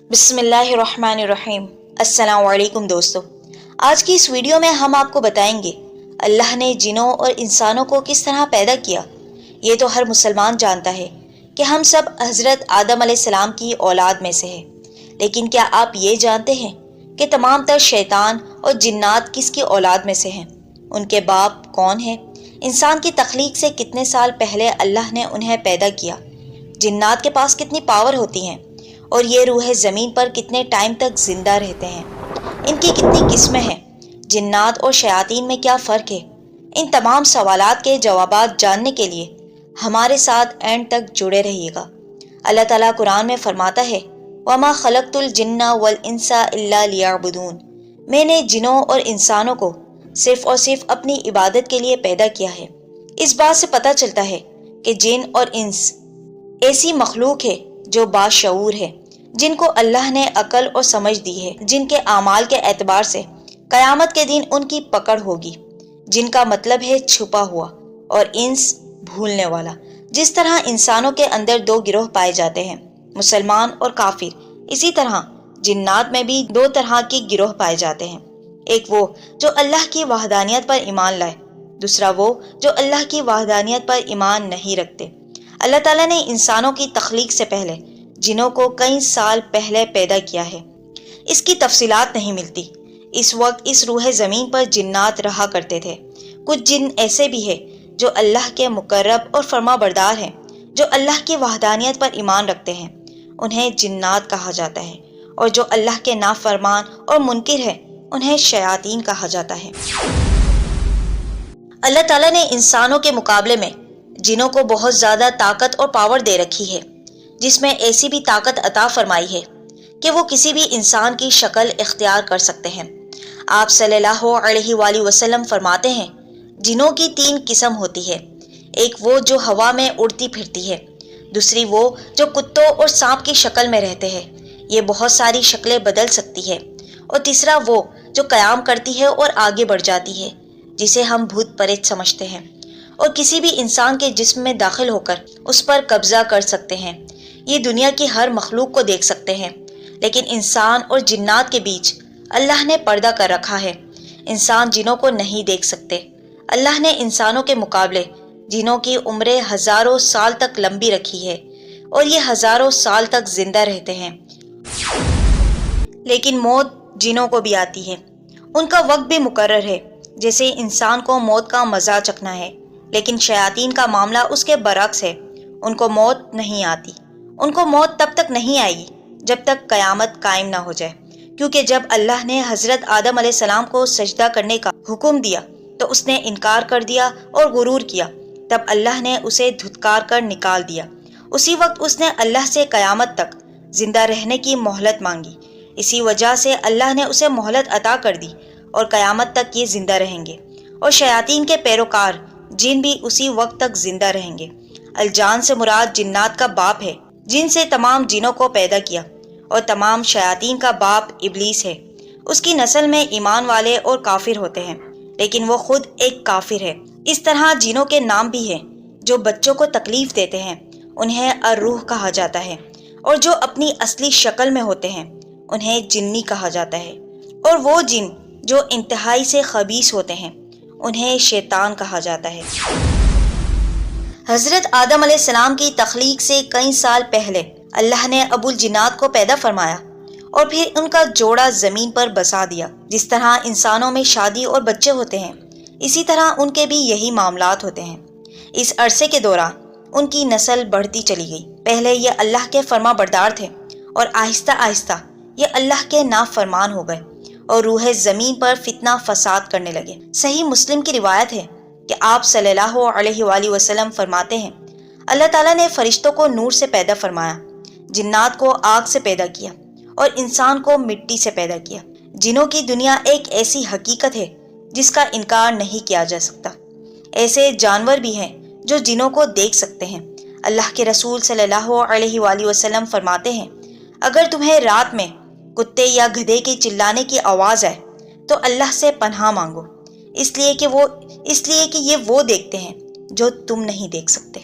بسم اللہ الرحمن الرحیم۔ السلام علیکم دوستو، آج کی اس ویڈیو میں ہم آپ کو بتائیں گے اللہ نے جنوں اور انسانوں کو کس طرح پیدا کیا۔ یہ تو ہر مسلمان جانتا ہے کہ ہم سب حضرت آدم علیہ السلام کی اولاد میں سے ہیں، لیکن کیا آپ یہ جانتے ہیں کہ تمام تر شیطان اور جنات کس کی اولاد میں سے ہیں؟ ان کے باپ کون ہیں؟ انسان کی تخلیق سے کتنے سال پہلے اللہ نے انہیں پیدا کیا؟ جنات کے پاس کتنی پاور ہوتی ہیں اور یہ روح زمین پر کتنے ٹائم تک زندہ رہتے ہیں؟ ان کی کتنی قسمیں ہیں؟ جنات اور شیاطین میں کیا فرق ہے؟ ان تمام سوالات کے جوابات جاننے کے لیے ہمارے ساتھ اینڈ تک جڑے رہیے گا۔ اللہ تعالیٰ قرآن میں فرماتا ہے وَمَا خَلَقْتُ الْجِنَّ وَالْإِنسَ إِلَّا لِيَعْبُدُونَ، میں نے جنوں اور انسانوں کو صرف اور صرف اپنی عبادت کے لیے پیدا کیا ہے۔ اس بات سے پتہ چلتا ہے کہ جن اور انس ایسی مخلوق ہے جو باشعور ہے، جن کو اللہ نے عقل اور سمجھ دی ہے، جن کے اعمال کے اعتبار سے قیامت کے دن ان کی پکڑ ہوگی، جن کا مطلب ہے چھپا ہوا اور انس بھولنے والا۔ جس طرح انسانوں کے اندر دو گروہ پائے جاتے ہیں، مسلمان اور کافر، اسی طرح جنات میں بھی دو طرح کے گروہ پائے جاتے ہیں۔ ایک وہ جو اللہ کی وحدانیت پر ایمان لائے، دوسرا وہ جو اللہ کی وحدانیت پر ایمان نہیں رکھتے۔ اللہ تعالیٰ نے انسانوں کی تخلیق سے پہلے جنوں کو کئی سال پہلے پیدا کیا ہے۔ اس کی تفصیلات نہیں ملتی۔ اس وقت اس روح زمین پر جنات رہا کرتے تھے۔ کچھ جن ایسے بھی ہیں جو اللہ کے مقرب اور فرما بردار ہیں، جو اللہ کی وحدانیت پر ایمان رکھتے ہیں، انہیں جنات کہا جاتا ہے، اور جو اللہ کے نافرمان اور منکر ہیں انہیں شیاطین کہا جاتا ہے۔ اللہ تعالیٰ نے انسانوں کے مقابلے میں جنوں کو بہت زیادہ طاقت اور پاور دے رکھی ہے، جس میں ایسی بھی طاقت عطا فرمائی ہے کہ وہ کسی بھی انسان کی شکل اختیار کر سکتے ہیں۔ آپ صلی اللہ علیہ وآلہ وسلم فرماتے ہیں جنوں کی تین قسم ہوتی ہے، ایک وہ جو ہوا میں اڑتی پھرتی ہے، دوسری وہ جو کتوں اور سانپ کی شکل میں رہتے ہیں، یہ بہت ساری شکلیں بدل سکتی ہے، اور تیسرا وہ جو قیام کرتی ہے اور آگے بڑھ جاتی ہے، جسے ہم بھوت پریت سمجھتے ہیں، اور کسی بھی انسان کے جسم میں داخل ہو کر اس پر قبضہ کر سکتے ہیں۔ یہ دنیا کی ہر مخلوق کو دیکھ سکتے ہیں، لیکن انسان اور جنات کے بیچ اللہ نے پردہ کر رکھا ہے۔ انسان جنوں کو نہیں دیکھ سکتے۔ اللہ نے انسانوں کے مقابلے جنوں کی عمریں ہزاروں سال تک لمبی رکھی ہے، اور یہ ہزاروں سال تک زندہ رہتے ہیں۔ لیکن موت جنوں کو بھی آتی ہے۔ ان کا وقت بھی مقرر ہے، جیسے انسان کو موت کا مزہ چکھنا ہے، لیکن شیاطین کا معاملہ اس کے برعکس ہے۔ ان کو موت نہیں آتی۔ ان کو موت تب تک نہیں آئے گی جب تک قیامت قائم نہ ہو جائے، کیونکہ جب اللہ نے حضرت آدم علیہ السلام کو سجدہ کرنے کا حکم دیا تو اس نے انکار کر دیا اور غرور کیا۔ تب اللہ نے اسے دھتکار کر نکال دیا۔ اسی وقت اس نے اللہ سے قیامت تک زندہ رہنے کی مہلت مانگی۔ اسی وجہ سے اللہ نے اسے مہلت عطا کر دی، اور قیامت تک یہ زندہ رہیں گے، اور شیاطین کے پیروکار جن بھی اسی وقت تک زندہ رہیں گے۔ الجان سے مراد جنات کا باپ ہے، جن سے تمام جنوں کو پیدا کیا، اور تمام شیاطین کا باپ ابلیس ہے۔ اس کی نسل میں ایمان والے اور کافر ہوتے ہیں، لیکن وہ خود ایک کافر ہے۔ اس طرح جنوں کے نام بھی ہیں جو بچوں کو تکلیف دیتے ہیں، انہیں الروح کہا جاتا ہے، اور جو اپنی اصلی شکل میں ہوتے ہیں انہیں جنی کہا جاتا ہے، اور وہ جن جو انتہائی سے خبیث ہوتے ہیں انہیں شیطان کہا جاتا ہے۔ حضرت آدم علیہ السلام کی تخلیق سے کئی سال پہلے اللہ نے ابو الجنات کو پیدا فرمایا، اور پھر ان کا جوڑا زمین پر بسا دیا۔ جس طرح انسانوں میں شادی اور بچے ہوتے ہیں، اسی طرح ان کے بھی یہی معاملات ہوتے ہیں۔ اس عرصے کے دوران ان کی نسل بڑھتی چلی گئی۔ پہلے یہ اللہ کے فرما بردار تھے، اور آہستہ آہستہ یہ اللہ کے نافرمان ہو گئے، اور روح زمین پر فتنہ فساد کرنے لگے۔ صحیح مسلم کی روایت ہے کہ آپ صلی اللہ علیہ وآلہ وسلم فرماتے ہیں اللہ تعالیٰ نے فرشتوں کو نور سے پیدا فرمایا، جنات کو آگ سے پیدا کیا، اور انسان کو مٹی سے پیدا کیا۔ جنوں کی دنیا ایک ایسی حقیقت ہے جس کا انکار نہیں کیا جا سکتا۔ ایسے جانور بھی ہیں جو جنوں کو دیکھ سکتے ہیں۔ اللہ کے رسول صلی اللہ علیہ وآلہ وسلم فرماتے ہیں اگر تمہیں رات میں کتے یا گدھے کے چلانے کی آواز آئے تو اللہ سے پناہ مانگو، اس لیے کہ یہ وہ دیکھتے ہیں جو تم نہیں دیکھ سکتے۔